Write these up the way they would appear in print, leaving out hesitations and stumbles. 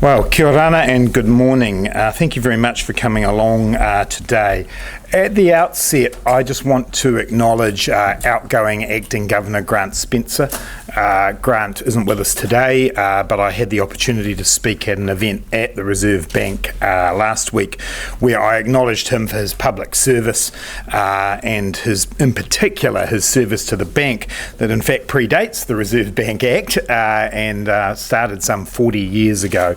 Well, kia ora and good morning. Thank you very much for coming along today. At the outset, I just want to acknowledge outgoing Acting Governor Grant Spencer. Grant isn't with us today, but I had the opportunity to speak at an event at the Reserve Bank last week where I acknowledged him for his public service and in particular his service to the bank that in fact predates the Reserve Bank Act and started some 40 years ago.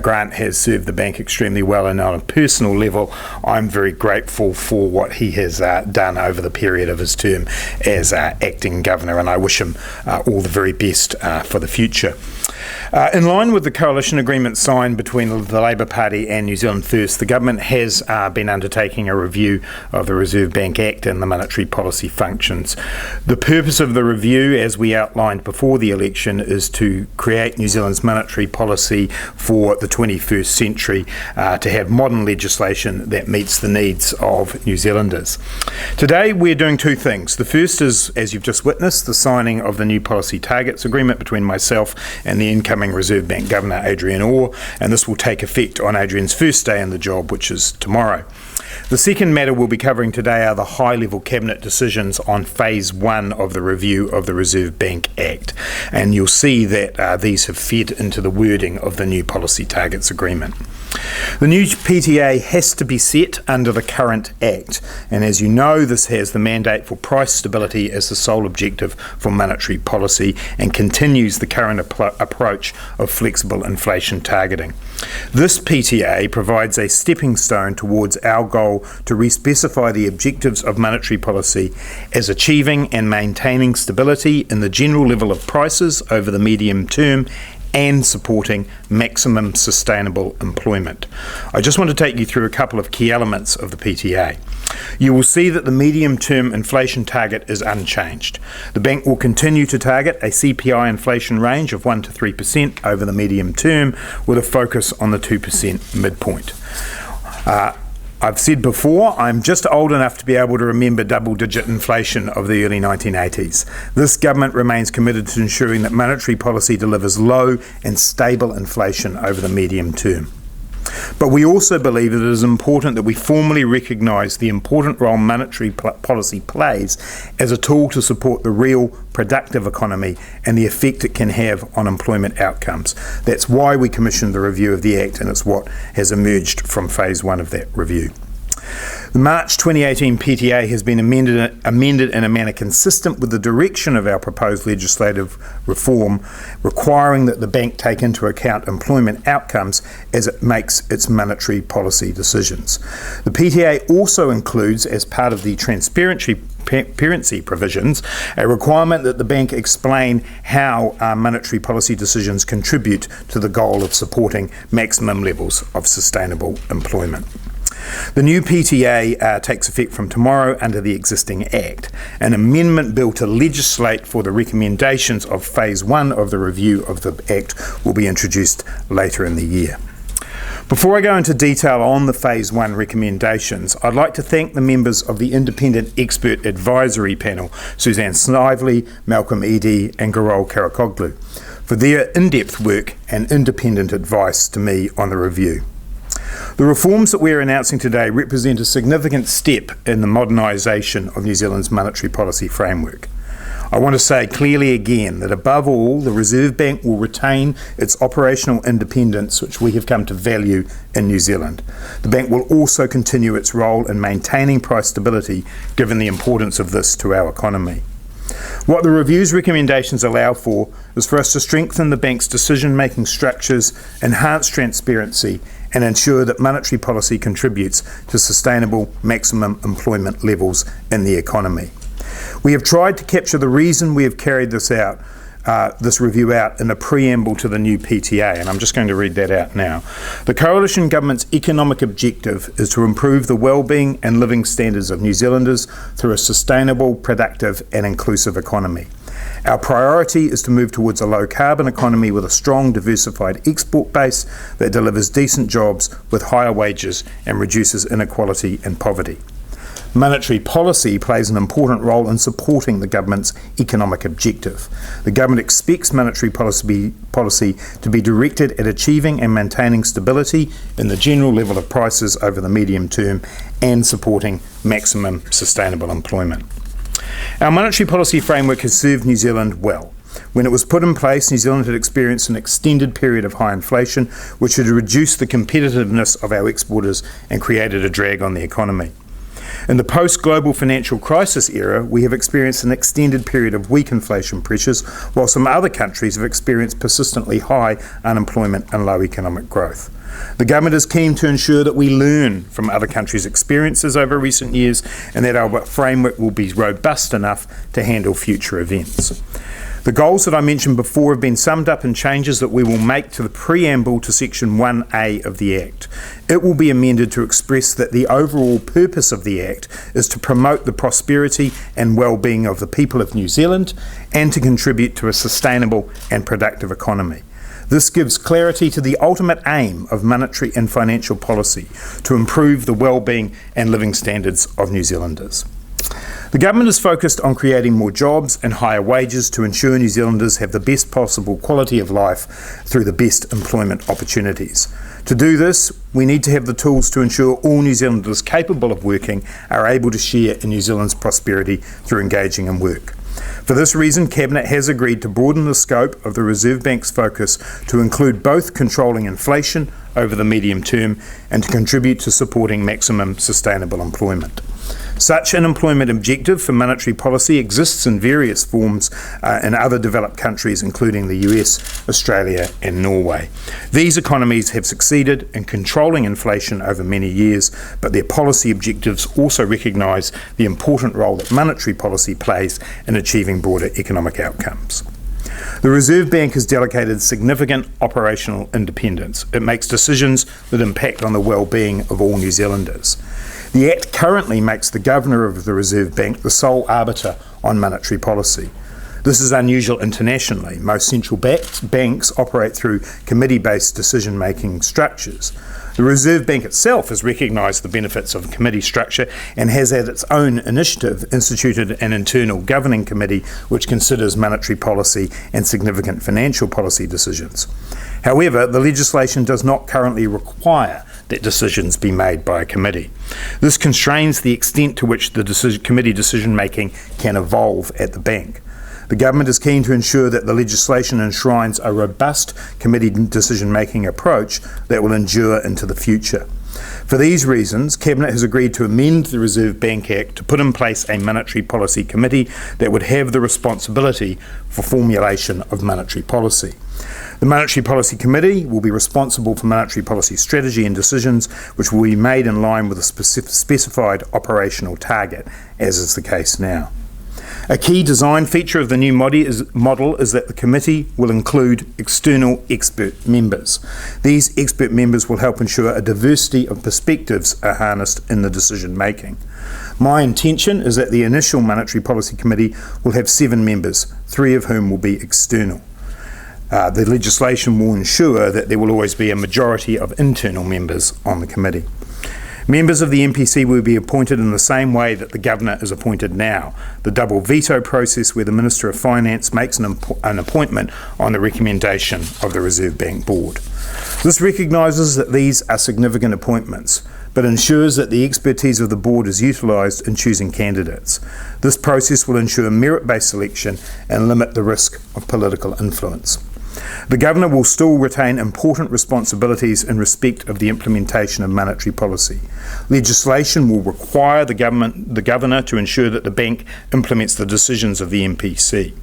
Grant has served the bank extremely well, and on a personal level I'm very grateful for what he has done over the period of his term as acting governor, and I wish him all the very best for the future. In line with the coalition agreement signed between the Labour Party and New Zealand First, the government has been undertaking a review of the Reserve Bank Act and the monetary policy functions. The purpose of the review, as we outlined before the election, is to create New Zealand's monetary policy for the 21st century, to have modern legislation that meets the needs of New Zealanders. Today we're doing two things. The first is, as you've just witnessed, the signing of the new policy targets agreement between myself and the incoming Reserve Bank Governor Adrian Orr, and this will take effect on Adrian's first day in the job, which is tomorrow. The second matter we'll be covering today are the high-level Cabinet decisions on Phase 1 of the review of the Reserve Bank Act, and you'll see that these have fed into the wording of the new policy targets agreement. The new PTA has to be set under the current Act, and as you know, this has the mandate for price stability as the sole objective for monetary policy and continues the current approach of flexible inflation targeting. This PTA provides a stepping stone towards our goal to re-specify the objectives of monetary policy as achieving and maintaining stability in the general level of prices over the medium term and supporting maximum sustainable employment. I just want to take you through a couple of key elements of the PTA. You will see that the medium-term inflation target is unchanged. The bank will continue to target a CPI inflation range of 1 to 3% over the medium term with a focus on the 2% midpoint. I've said before, I'm just old enough to be able to remember double-digit inflation of the early 1980s. This government remains committed to ensuring that monetary policy delivers low and stable inflation over the medium term. But we also believe that it is important that we formally recognise the important role monetary policy plays as a tool to support the real productive economy and the effect it can have on employment outcomes. That's why we commissioned the review of the Act, and it's what has emerged from Phase 1 of that review. The March 2018 PTA has been amended in a manner consistent with the direction of our proposed legislative reform, requiring that the bank take into account employment outcomes as it makes its monetary policy decisions. The PTA also includes, as part of the transparency provisions, a requirement that the bank explain how monetary policy decisions contribute to the goal of supporting maximum levels of sustainable employment. The new PTA takes effect from tomorrow under the existing Act. An amendment bill to legislate for the recommendations of Phase 1 of the review of the Act will be introduced later in the year. Before I go into detail on the Phase 1 recommendations, I'd like to thank the members of the Independent Expert Advisory Panel, Suzanne Snively, Malcolm Eadie and Garol Karakoglu, for their in-depth work and independent advice to me on the review. The reforms that we're announcing today represent a significant step in the modernisation of New Zealand's monetary policy framework. I want to say clearly again that above all, the Reserve Bank will retain its operational independence, which we have come to value in New Zealand. The bank will also continue its role in maintaining price stability, given the importance of this to our economy. What the review's recommendations allow for is for us to strengthen the bank's decision-making structures, enhance transparency, and ensure that monetary policy contributes to sustainable maximum employment levels in the economy. We have tried to capture the reason we have carried this review out in the preamble to the new PTA, and I'm just going to read that out now. The Coalition Government's economic objective is to improve the well-being and living standards of New Zealanders through a sustainable, productive and inclusive economy. Our priority is to move towards a low-carbon economy with a strong, diversified export base that delivers decent jobs with higher wages and reduces inequality and poverty. Monetary policy plays an important role in supporting the government's economic objective. The government expects monetary policy to be directed at achieving and maintaining stability in the general level of prices over the medium term and supporting maximum sustainable employment. Our monetary policy framework has served New Zealand well. When it was put in place, New Zealand had experienced an extended period of high inflation, which had reduced the competitiveness of our exporters and created a drag on the economy. In the post-global financial crisis era, we have experienced an extended period of weak inflation pressures, while some other countries have experienced persistently high unemployment and low economic growth. The government is keen to ensure that we learn from other countries' experiences over recent years and that our framework will be robust enough to handle future events. The goals that I mentioned before have been summed up in changes that we will make to the preamble to Section 1A of the Act. It will be amended to express that the overall purpose of the Act is to promote the prosperity and well-being of the people of New Zealand and to contribute to a sustainable and productive economy. This gives clarity to the ultimate aim of monetary and financial policy to improve the well-being and living standards of New Zealanders. The government is focused on creating more jobs and higher wages to ensure New Zealanders have the best possible quality of life through the best employment opportunities. To do this, we need to have the tools to ensure all New Zealanders capable of working are able to share in New Zealand's prosperity through engaging in work. For this reason, Cabinet has agreed to broaden the scope of the Reserve Bank's focus to include both controlling inflation over the medium term and to contribute to supporting maximum sustainable employment. Such an employment objective for monetary policy exists in various forms in other developed countries, including the US, Australia and Norway. These economies have succeeded in controlling inflation over many years, but their policy objectives also recognise the important role that monetary policy plays in achieving broader economic outcomes. The Reserve Bank has delegated significant operational independence. It makes decisions that impact on the well-being of all New Zealanders. The Act currently makes the Governor of the Reserve Bank the sole arbiter on monetary policy. This is unusual internationally. Most central banks operate through committee-based decision-making structures. The Reserve Bank itself has recognised the benefits of a committee structure and has, at its own initiative, instituted an internal governing committee which considers monetary policy and significant financial policy decisions. However, the legislation does not currently require that decisions be made by a committee. This constrains the extent to which the committee decision-making can evolve at the bank. The government is keen to ensure that the legislation enshrines a robust committee decision-making approach that will endure into the future. For these reasons, Cabinet has agreed to amend the Reserve Bank Act to put in place a monetary policy committee that would have the responsibility for formulation of monetary policy. The Monetary Policy Committee will be responsible for monetary policy strategy and decisions which will be made in line with a specified operational target, as is the case now. A key design feature of the new model is that the committee will include external expert members. These expert members will help ensure a diversity of perspectives are harnessed in the decision making. My intention is that the initial Monetary Policy Committee will have 7 members, 3 of whom will be external. The legislation will ensure that there will always be a majority of internal members on the committee. Members of the MPC will be appointed in the same way that the Governor is appointed now, the double veto process where the Minister of Finance makes an appointment on the recommendation of the Reserve Bank Board. This recognises that these are significant appointments, but ensures that the expertise of the Board is utilised in choosing candidates. This process will ensure merit-based selection and limit the risk of political influence. The Governor will still retain important responsibilities in respect of the implementation of monetary policy. Legislation will require the Governor to ensure that the Bank implements the decisions of the MPC.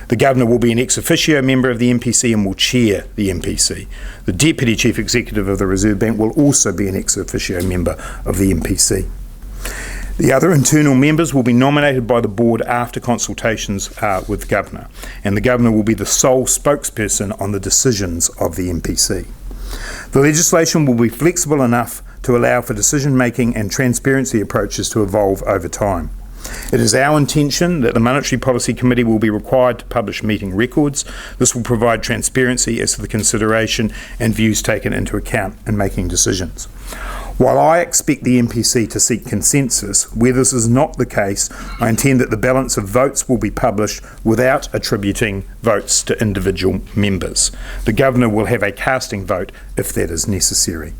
The Governor will be an ex officio member of the MPC and will chair the MPC. The Deputy Chief Executive of the Reserve Bank will also be an ex officio member of the MPC. The other internal members will be nominated by the Board after consultations with the Governor, and the Governor will be the sole spokesperson on the decisions of the MPC. The legislation will be flexible enough to allow for decision-making and transparency approaches to evolve over time. It is our intention that the Monetary Policy Committee will be required to publish meeting records. This will provide transparency as to the consideration and views taken into account in making decisions. While I expect the MPC to seek consensus, where this is not the case, I intend that the balance of votes will be published without attributing votes to individual members. The Governor will have a casting vote if that is necessary.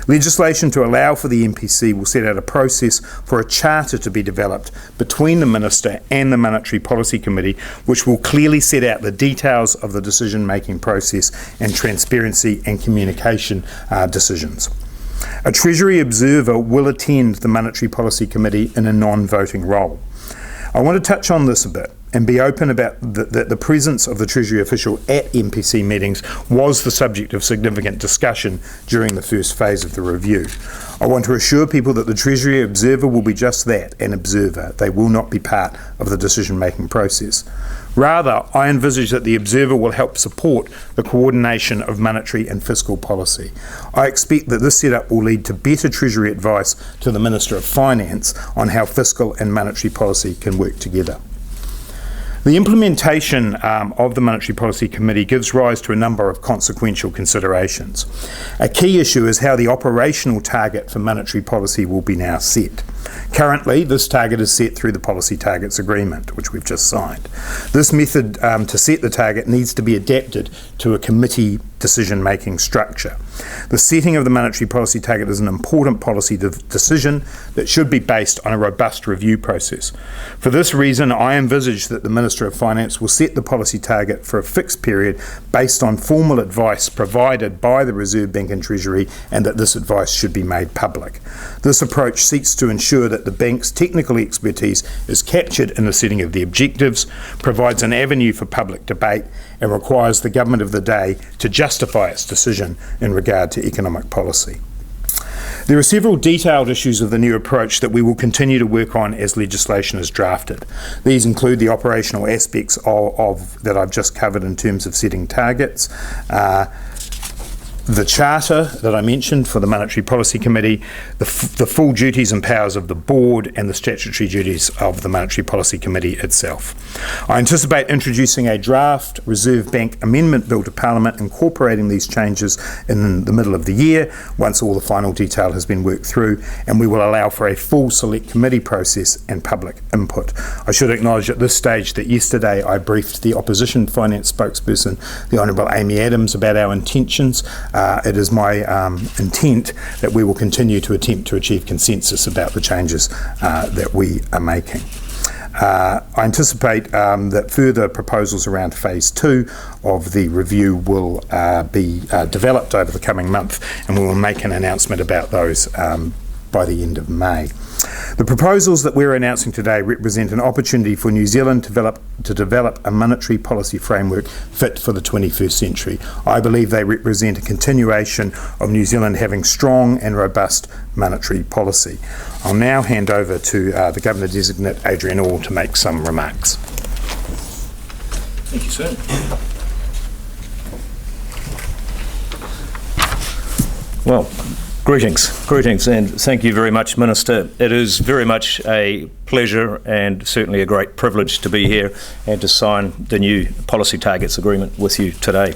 Legislation to allow for the MPC will set out a process for a charter to be developed between the Minister and the Monetary Policy Committee, which will clearly set out the details of the decision-making process and transparency and communication decisions. A Treasury observer will attend the Monetary Policy Committee in a non-voting role. I want to touch on this a bit and be open about the presence of the Treasury official at MPC meetings was the subject of significant discussion during the first phase of the review. I want to assure people that the Treasury observer will be just that, an observer. They will not be part of the decision-making process. Rather, I envisage that the observer will help support the coordination of monetary and fiscal policy. I expect that this setup will lead to better Treasury advice to the Minister of Finance on how fiscal and monetary policy can work together. The implementation of the Monetary Policy Committee gives rise to a number of consequential considerations. A key issue is how the operational target for monetary policy will be now set. Currently, this target is set through the Policy Targets Agreement, which we've just signed. This method to set the target needs to be adapted to a committee decision-making structure. The setting of the monetary policy target is an important policy decision that should be based on a robust review process. For this reason, I envisage that the Minister of Finance will set the policy target for a fixed period based on formal advice provided by the Reserve Bank and Treasury, and that this advice should be made public. This approach seeks to ensure that the bank's technical expertise is captured in the setting of the objectives, provides an avenue for public debate, and requires the government of the day to justify its decision in regard to economic policy. There are several detailed issues of the new approach that we will continue to work on as legislation is drafted. These include the operational aspects of that I've just covered in terms of setting targets, the charter that I mentioned for the Monetary Policy Committee, the full duties and powers of the board, and the statutory duties of the Monetary Policy Committee itself. I anticipate introducing a draft Reserve Bank Amendment Bill to Parliament incorporating these changes in the middle of the year once all the final detail has been worked through, and we will allow for a full select committee process and public input. I should acknowledge at this stage that yesterday I briefed the opposition finance spokesperson, the Honourable Amy Adams, about our intentions. It is my intent that we will continue to attempt to achieve consensus about the changes that we are making. I anticipate that further proposals around phase 2 of the review will be developed over the coming month, and we will make an announcement about those by the end of May. The proposals that we're announcing today represent an opportunity for New Zealand to develop a monetary policy framework fit for the 21st century. I believe they represent a continuation of New Zealand having strong and robust monetary policy. I'll now hand over to the Governor-designate Adrian Orr to make some remarks. Thank you, sir. Well, greetings, and thank you very much, Minister. It is very much a pleasure and certainly a great privilege to be here and to sign the new Policy Targets Agreement with you today.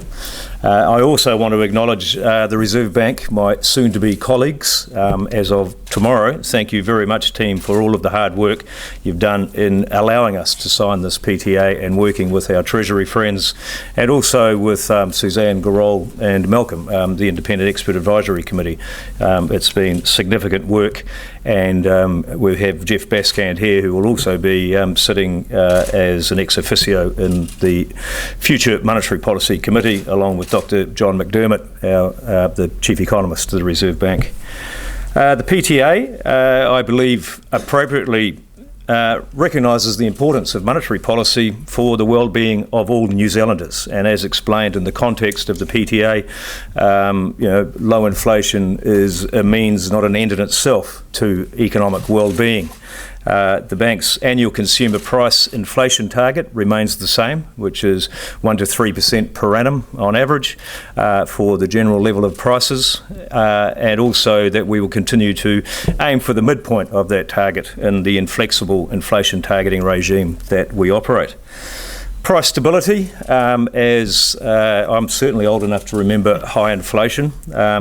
I also want to acknowledge the Reserve Bank, my soon-to-be colleagues, as of tomorrow. Thank you very much, team, for all of the hard work you've done in allowing us to sign this PTA and working with our Treasury friends, and also with Suzanne, Garol and Malcolm, the Independent Expert Advisory Committee. It's been significant work, and we have Jeff Baskand here, who will also be sitting as an ex officio in the future Monetary Policy Committee, along with Dr. John McDermott, the Chief Economist of the Reserve Bank. The PTA, I believe, appropriately recognises the importance of monetary policy for the well-being of all New Zealanders, and as explained in the context of the PTA, low inflation is a means, not an end in itself, to economic well-being. The bank's annual consumer price inflation target remains the same, which is 1 to 3% per annum on average for the general level of prices, and also that we will continue to aim for the midpoint of that target in the inflexible inflation targeting regime that we operate. Price stability, as I'm certainly old enough to remember high inflation,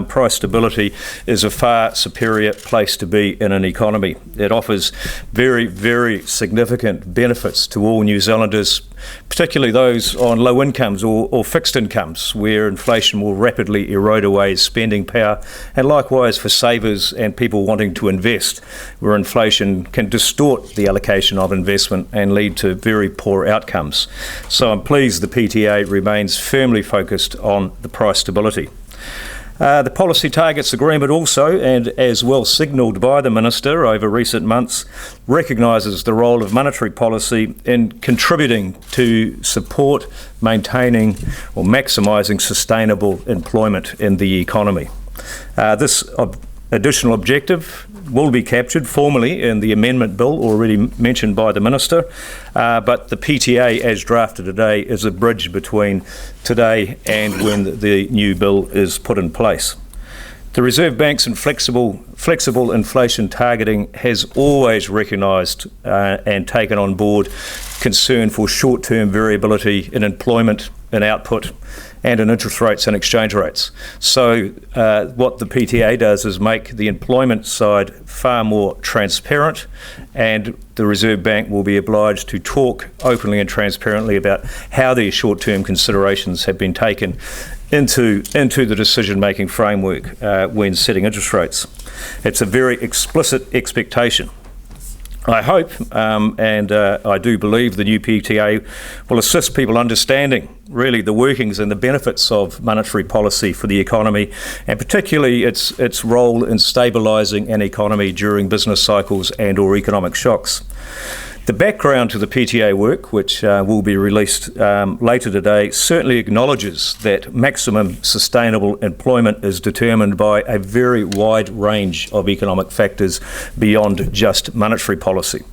price stability is a far superior place to be in an economy. It offers very, very significant benefits to all New Zealanders, particularly those on low incomes or fixed incomes, where inflation will rapidly erode away spending power, and likewise for savers and people wanting to invest, where inflation can distort the allocation of investment and lead to very poor outcomes. So I'm pleased the PTA remains firmly focused on the price stability. The policy targets agreement also, and as well signalled by the Minister over recent months, recognises the role of monetary policy in contributing to support, maintaining or maximising sustainable employment in the economy. This additional objective will be captured formally in the amendment bill already mentioned by the Minister, but the PTA as drafted today is a bridge between today and when the new bill is put in place. The Reserve Bank's flexible inflation targeting has always recognised and taken on board concern for short-term variability in employment, in output, and in interest rates and exchange rates. So what the PTA does is make the employment side far more transparent, and the Reserve Bank will be obliged to talk openly and transparently about how these short-term considerations have been taken into the decision-making framework when setting interest rates. It's a very explicit expectation. I hope and I do believe the new PTA will assist people understanding really the workings and the benefits of monetary policy for the economy, and particularly its role in stabilising an economy during business cycles and or economic shocks. The background to the PTA work, which will be released later today, certainly acknowledges that maximum sustainable employment is determined by a very wide range of economic factors beyond just monetary policy.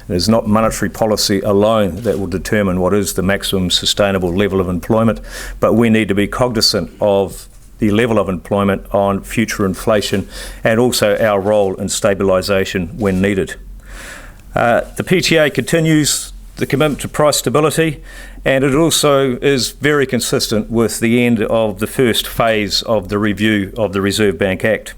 It is not monetary policy alone that will determine what is the maximum sustainable level of employment, but we need to be cognizant of the level of employment on future inflation and also our role in stabilisation when needed. The PTA continues the commitment to price stability, and it also is very consistent with the end of the first phase of the review of the Reserve Bank Act.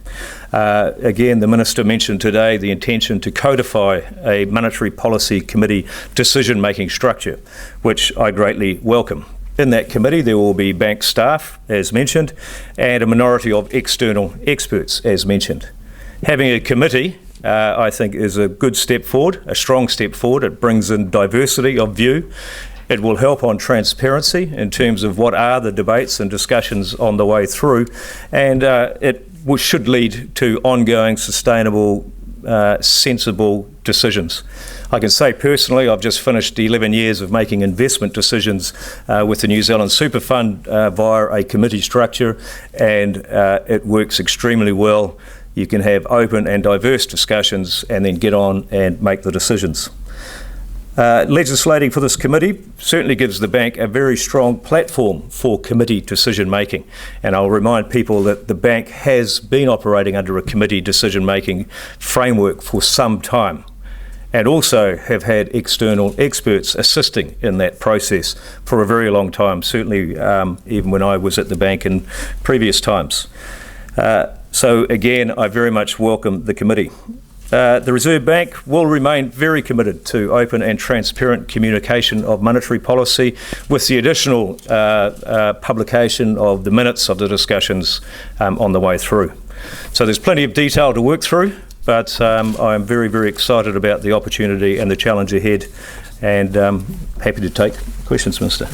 Again, the Minister mentioned today the intention to codify a monetary policy committee decision-making structure, which I greatly welcome. In that committee, there will be bank staff, as mentioned, and a minority of external experts, as mentioned. Having a committee I think is a good step forward, a strong step forward. It brings in diversity of view. It will help on transparency in terms of what are the debates and discussions on the way through, and it should lead to ongoing, sustainable, sensible decisions. I can say personally, I've just finished 11 years of making investment decisions with the New Zealand Super Fund via a committee structure, and it works extremely well. You can have open and diverse discussions and then get on and make the decisions. Legislating for this committee certainly gives the bank a very strong platform for committee decision making, and I'll remind people that the bank has been operating under a committee decision making framework for some time, and also have had external experts assisting in that process for a very long time, certainly even when I was at the bank in previous times. So again, I very much welcome the committee. The Reserve Bank will remain very committed to open and transparent communication of monetary policy, with the additional publication of the minutes of the discussions on the way through. So there's plenty of detail to work through, but I'm very, very excited about the opportunity and the challenge ahead, and happy to take questions, Minister.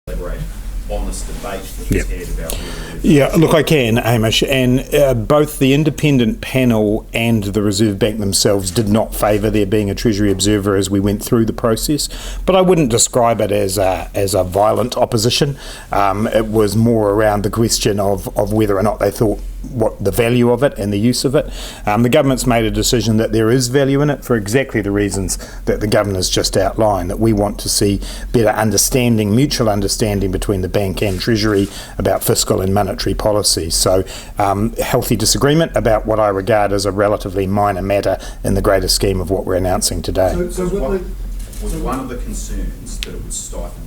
elaborate on this debate that was had about whether Yeah, look, I can, Hamish, and both the independent panel and the Reserve Bank themselves did not favour there being a Treasury observer as we went through the process, but I wouldn't describe it as a violent opposition. It was more around the question of whether or not they thought what the value of it and the use of it. The government's made a decision that there is value in it for exactly the reasons that the Governor's just outlined, that we want to see better understanding, mutual understanding between the Bank and Treasury about fiscal and monetary policy. So healthy disagreement about what I regard as a relatively minor matter in the greater scheme of what we're announcing today. was one of the concerns that it would stifle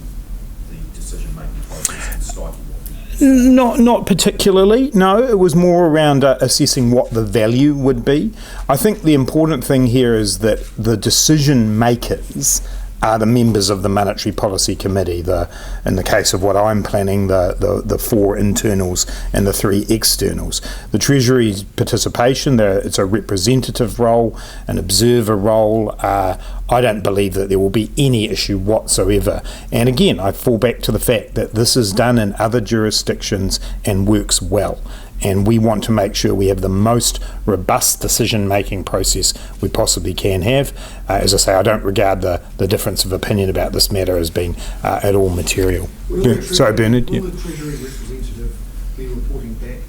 the decision-making process and stifle what Not particularly, no. It was more around assessing what the value would be. I think the important thing here is that the decision makers are the members of the Monetary Policy Committee. In the case of what I'm planning, the 4 internals and the 3 externals. The Treasury's participation, it's a representative role, an observer role. I don't believe that there will be any issue whatsoever. And again, I fall back to the fact that this is done in other jurisdictions and works well. And we want to make sure we have the most robust decision-making process we possibly can have. As I say, I don't regard the difference of opinion about this matter as being at all material. Sorry, Bernard. Will the Treasury representative be reporting back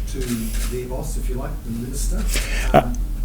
to their boss, if you like, the Minister?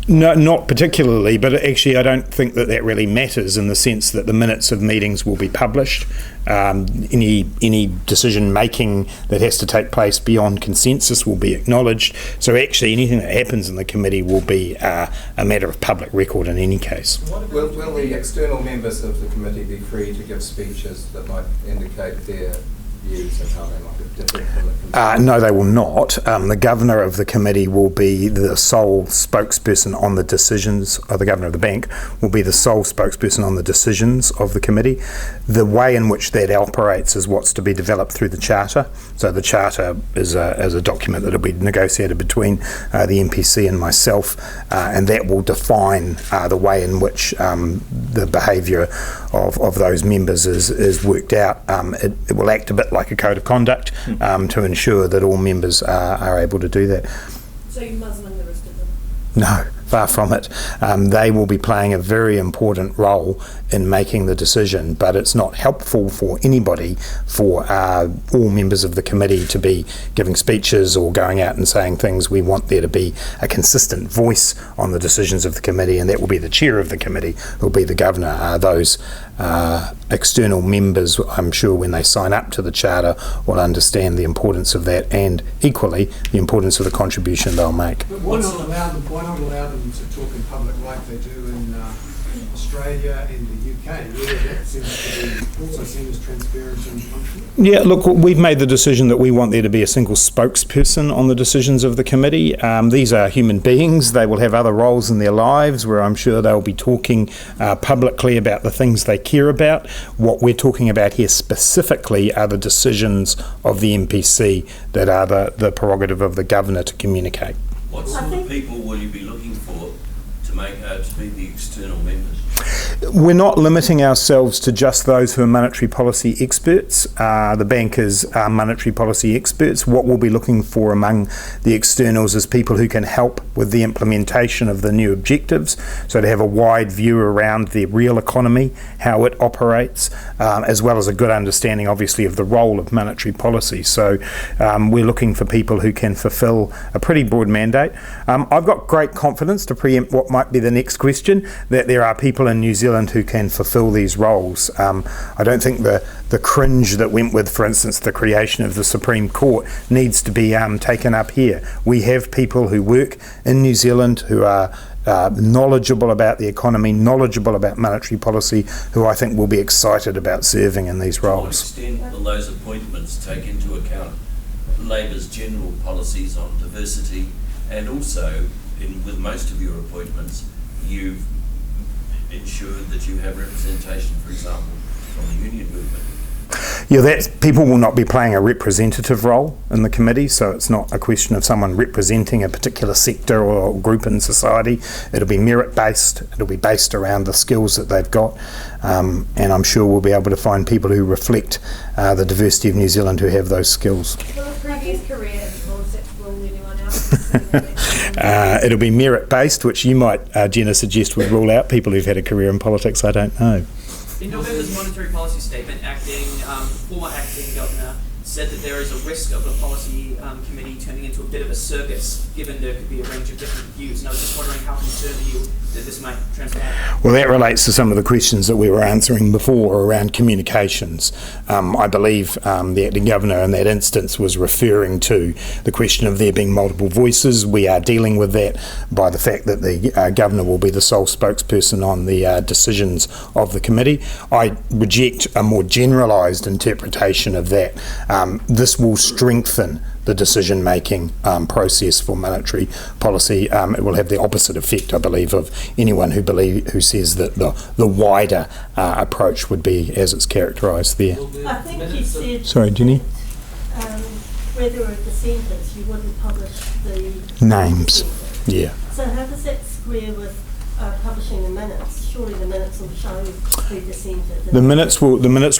No, not particularly, but actually I don't think that really matters in the sense that the minutes of meetings will be published. Any decision making that has to take place beyond consensus will be acknowledged. So actually anything that happens in the committee will be a matter of public record in any case. Will the external members of the committee be free to give speeches that might indicate their views and how they might differ from the committee? No, they will not. The Governor of the committee will be the sole spokesperson on the decisions, or the Governor of the Bank will be the sole spokesperson on the decisions of the committee. The way in which that operates is what's to be developed through the Charter. So the Charter is a document that will be negotiated between the MPC and myself, and that will define the way in which the behaviour of those members is worked out. It will act a bit like a code of conduct to ensure that all members are able to do that. So you muzzling the rest of them? No, far from it. They will be playing a very important role in making the decision, but it's not helpful for anybody for all members of the committee to be giving speeches or going out and saying things. We want there to be a consistent voice on the decisions of the committee, and that will be the chair of the committee, who will be the Governor. Those external members, I'm sure when they sign up to the Charter, will understand the importance of that and equally the importance of the contribution they'll make. But why not allow them to talk in public like they do in Australia and the UK, where that seems to be also seen as transparent and functional? Yeah, look, we've made the decision that we want there to be a single spokesperson on the decisions of the committee. These are human beings. They will have other roles in their lives where I'm sure they'll be talking publicly about the things they care about. What we're talking about here specifically are the decisions of the MPC that are the prerogative of the Governor to communicate. What sort of people will you be looking for to be the external members? We're not limiting ourselves to just those who are monetary policy experts. The bankers are monetary policy experts. What we'll be looking for among the externals is people who can help with the implementation of the new objectives, so to have a wide view around the real economy, how it operates, as well as a good understanding, obviously, of the role of monetary policy. So we're looking for people who can fulfil a pretty broad mandate. I've got great confidence, to preempt what might be the next question, that there are people in New Zealand who can fulfil these roles. I don't think the cringe that went with, for instance, the creation of the Supreme Court needs to be taken up here. We have people who work in New Zealand who are knowledgeable about the economy, knowledgeable about monetary policy, who I think will be excited about serving in these roles. To what extent will those appointments take into account Labor's general policies on diversity, and also with most of your appointments you've ensured that you have representation, for example, from the union movement? Yeah, people will not be playing a representative role in the committee, so it's not a question of someone representing a particular sector or group in society. It'll be merit-based, it'll be based around the skills that they've got, and I'm sure we'll be able to find people who reflect the diversity of New Zealand who have those skills. Well, a previous career in politics rule anyone else? It'll be merit-based, which you might, Jenna, suggest would rule out people who've had a career in politics. I don't know. In November's monetary policy statement, former acting governor said that there is a risk of the policy committee turning into a bit of a circus, given there could be a range of different views. And I was just wondering how concerned are you that this might transpire? Well, that relates to some of the questions that we were answering before around communications. I believe the acting governor in that instance was referring to the question of there being multiple voices. We are dealing with that by the fact that the governor will be the sole spokesperson on the decisions of the committee. I reject a more generalised interpretation of that. This will strengthen the decision-making process for monetary policy. It will have the opposite effect, I believe, of anyone who says that the wider approach would be as it's characterised there. I think you said... Sorry, Jenny? Where there were dissenters, you wouldn't publish the... Names, dissenters. yeah. So how does that square with publishing the minutes? Surely the minutes will show who dissented. The minutes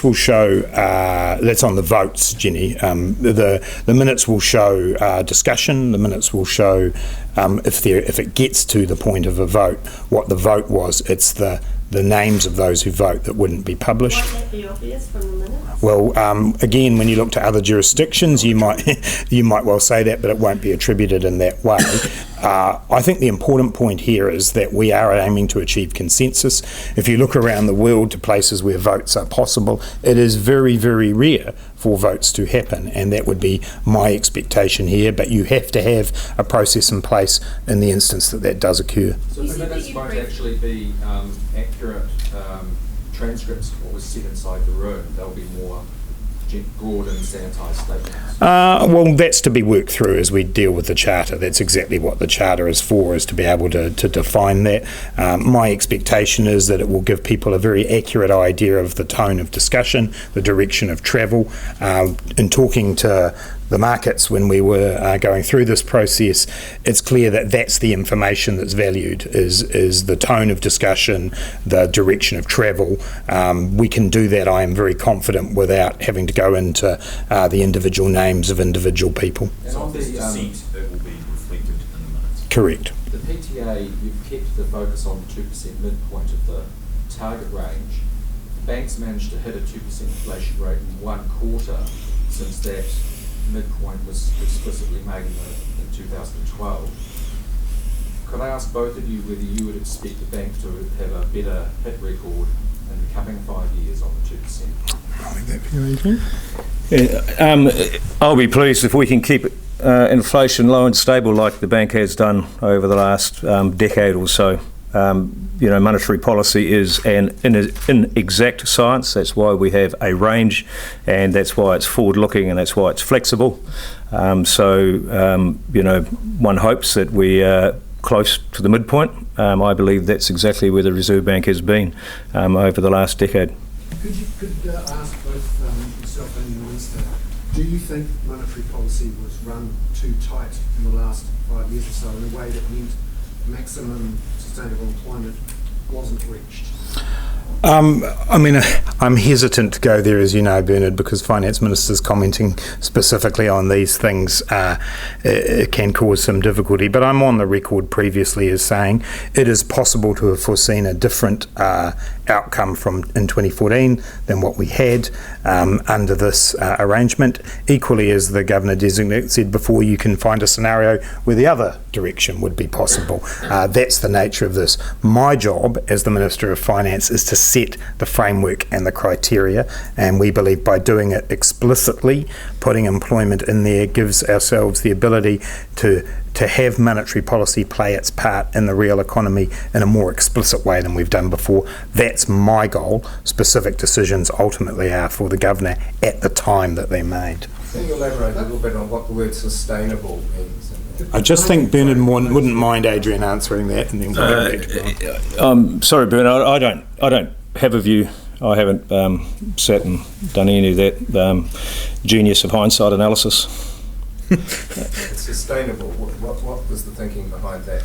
will show. That's on the votes, Jenny. The minutes will show discussion. The minutes will show if it gets to the point of a vote, what the vote was. It's the names of those who vote that wouldn't be published. Won't that be obvious from the minutes? Well, again, when you look to other jurisdictions, you might well say that, but it won't be attributed in that way. I think the important point here is that we are aiming to achieve consensus. If you look around the world to places where votes are possible, it is very, very rare for votes to happen, and that would be my expectation here, but you have to have a process in place in the instance that does occur. So the minutes won't actually be accurate transcripts of what was said inside the room. They'll be more broad and sanitised statements. Well, that's to be worked through as we deal with the Charter. That's exactly what the Charter is for, is to be able to define that. My expectation is that it will give people a very accurate idea of the tone of discussion, the direction of travel. In talking to the markets when we were going through this process, it's clear that that's the information that's valued, is the tone of discussion, the direction of travel. We can do that, I am very confident, without having to go into the individual names of individual people. And on the dissent, it will be reflected in the minutes. Correct. The PTA, you've kept the focus on 2% midpoint of the target range. Banks managed to hit a 2% inflation rate in 1 quarter since that midpoint was explicitly made in 2012. Could I ask both of you whether you would expect the bank to have a better hit record in the coming 5 years on the 2%? I'll be pleased if we can keep inflation low and stable like the bank has done over the last decade or so. Monetary policy is an inexact science. That's why we have a range, and that's why it's forward-looking, and that's why it's flexible. One hopes that we are close to the midpoint. I believe that's exactly where the Reserve Bank has been over the last decade. Could ask both yourself and the Minister, do you think monetary policy was run too tight in the last 5 years or so in a way that meant maximum sustainable employment wasn't reached? I'm hesitant to go there, as you know, Bernard, because finance ministers commenting specifically on these things it can cause some difficulty. But I'm on the record previously as saying it is possible to have foreseen a different outcome in 2014 than what we had under this arrangement. Equally, as the Governor-designate said before, you can find a scenario where the other direction would be possible. That's the nature of this. My job as the Minister of Finance is to set the framework and the criteria, and we believe by doing it explicitly, putting employment in there gives ourselves the ability to have monetary policy play its part in the real economy in a more explicit way than we've done before. That's my goal. Specific decisions ultimately are for the Governor at the time that they're made. Can you elaborate a little bit on what the word sustainable means? I just think Bernard wouldn't mind Adrian answering that, and then we'll get back to Brian. Sorry, Bernard, I don't have a view I haven't sat and done any of that genius of hindsight analysis. It's sustainable. What was the thinking behind that?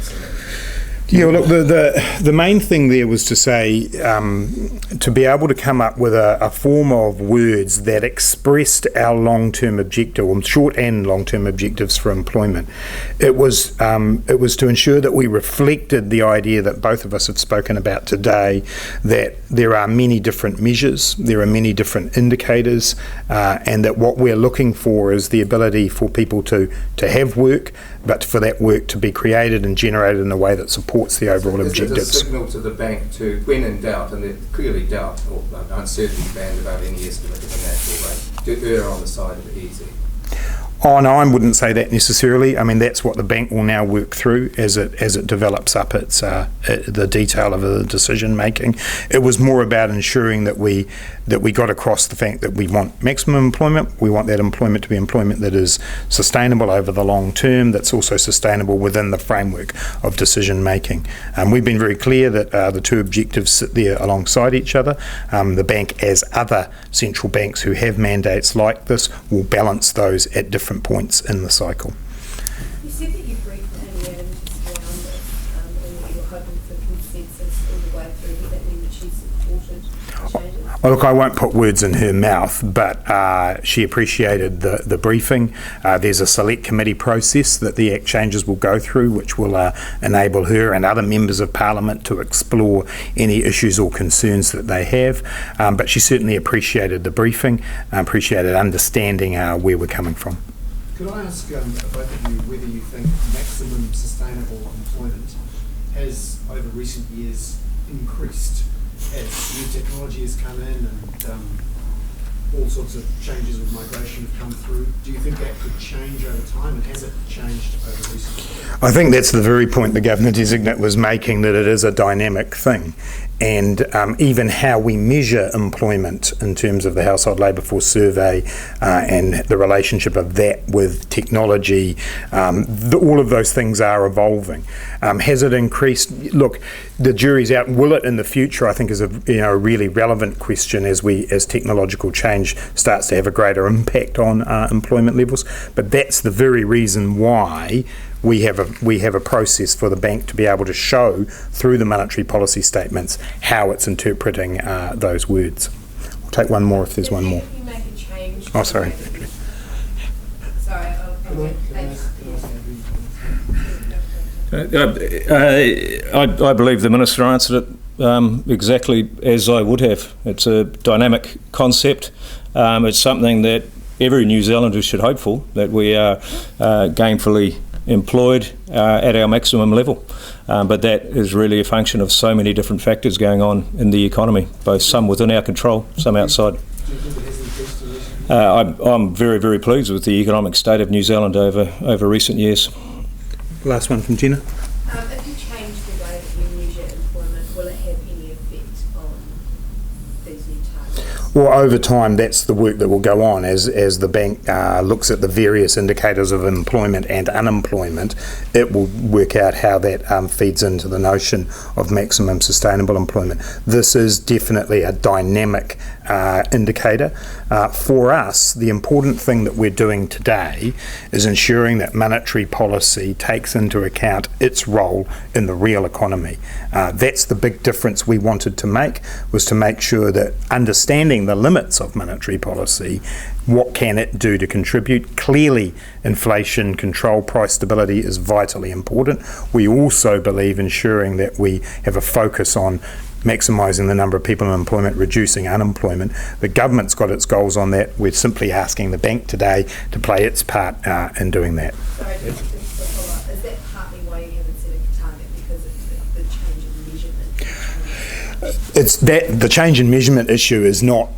Yeah, well, look, the main thing there was to say, to be able to come up with a form of words that expressed our long-term objective, or short and long-term objectives for employment. It was to ensure that we reflected the idea that both of us have spoken about today, that there are many different measures, there are many different indicators, and that what we're looking for is the ability for people to have work, but for that work to be created and generated in a way that supports the overall objectives. Is it a signal to the bank to, when in doubt, and there's clearly doubt or uncertainty band about any estimate of a natural rate, to err on the side of easy? Oh no, I wouldn't say that necessarily. I mean, that's what the bank will now work through as it develops up its the detail of the decision making. It was more about ensuring that we got across the fact that we want maximum employment. We want that employment to be employment that is sustainable over the long term. That's also sustainable within the framework of decision making. We've been very clear that the two objectives sit there alongside each other. The bank, as other central banks who have mandates like this, will balance those at different points in the cycle. You said that you briefed Amy Adams around this and that you were hoping for consensus all the way through. Does that mean that she supported the changes? Well, look, I won't put words in her mouth, but she appreciated the briefing. There's a select committee process that the Act changes will go through, which will enable her and other members of Parliament to explore any issues or concerns that they have. But she certainly appreciated the briefing, appreciated understanding where we're coming from. Could I ask both of you whether you think maximum sustainable employment has, over recent years, increased as new technology has come in and all sorts of changes with migration have come through? Do you think that could change over time, and has it changed over recent years? I think that's the very point the Governor-designate was making, that it is a dynamic thing. And even how we measure employment in terms of the Household Labour Force Survey and the relationship of that with technology, all of those things are evolving. Has it increased? Look, the jury's out. Will it in the future? I think is a really relevant question as technological change starts to have a greater impact on employment levels. But that's the very reason why we have a process for the bank to be able to show through the monetary policy statements how it's interpreting those words. We'll take one more if there's one more. If you make a change. Oh, sorry. Sorry, I believe the Minister answered it exactly as I would have. It's a dynamic concept. It's something that every New Zealander should hope for, that we are gainfully employed at our maximum level. But that is really a function of so many different factors going on in the economy, both some within our control, some outside. I'm very, very pleased with the economic state of New Zealand over recent years. Last one from Gina. If you change the way that you measure employment, will it have any effect on these new targets? Well, over time, that's the work that will go on as the bank looks at the various indicators of employment and unemployment. It will work out how that feeds into the notion of maximum sustainable employment. This is definitely a dynamic indicator. For us, the important thing that we're doing today is ensuring that monetary policy takes into account its role in the real economy. That's the big difference we wanted to make, was to make sure that understanding the limits of monetary policy, what can it do to contribute? Clearly, inflation control, price stability is vitally important. We also believe ensuring that we have a focus on maximising the number of people in employment, reducing unemployment. The government's got its goals on that. We're simply asking the bank today to play its part in doing that. Sorry, just to follow up, is that partly why you haven't set a target, because of the change in measurement? It's that the change in measurement issue is not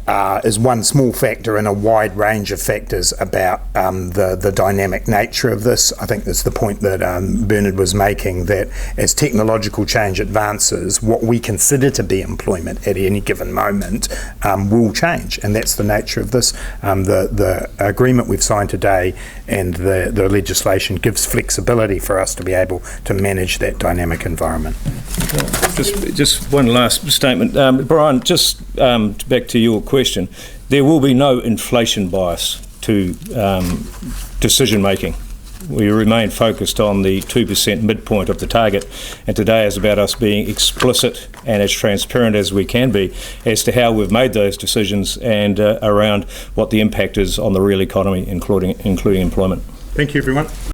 is one small factor in a wide range of factors about the dynamic nature of this. I think that's the point that Bernard was making, that as technological change advances, what we consider to be employment at any given moment will change, and that's the nature of this. The agreement we've signed today and the legislation gives flexibility for us to be able to manage that dynamic environment. Just one last statement. Brian, just back to your question. There will be no inflation bias to decision making. We remain focused on the 2% midpoint of the target, and today is about us being explicit and as transparent as we can be as to how we've made those decisions and around what the impact is on the real economy, including employment. Thank you, everyone.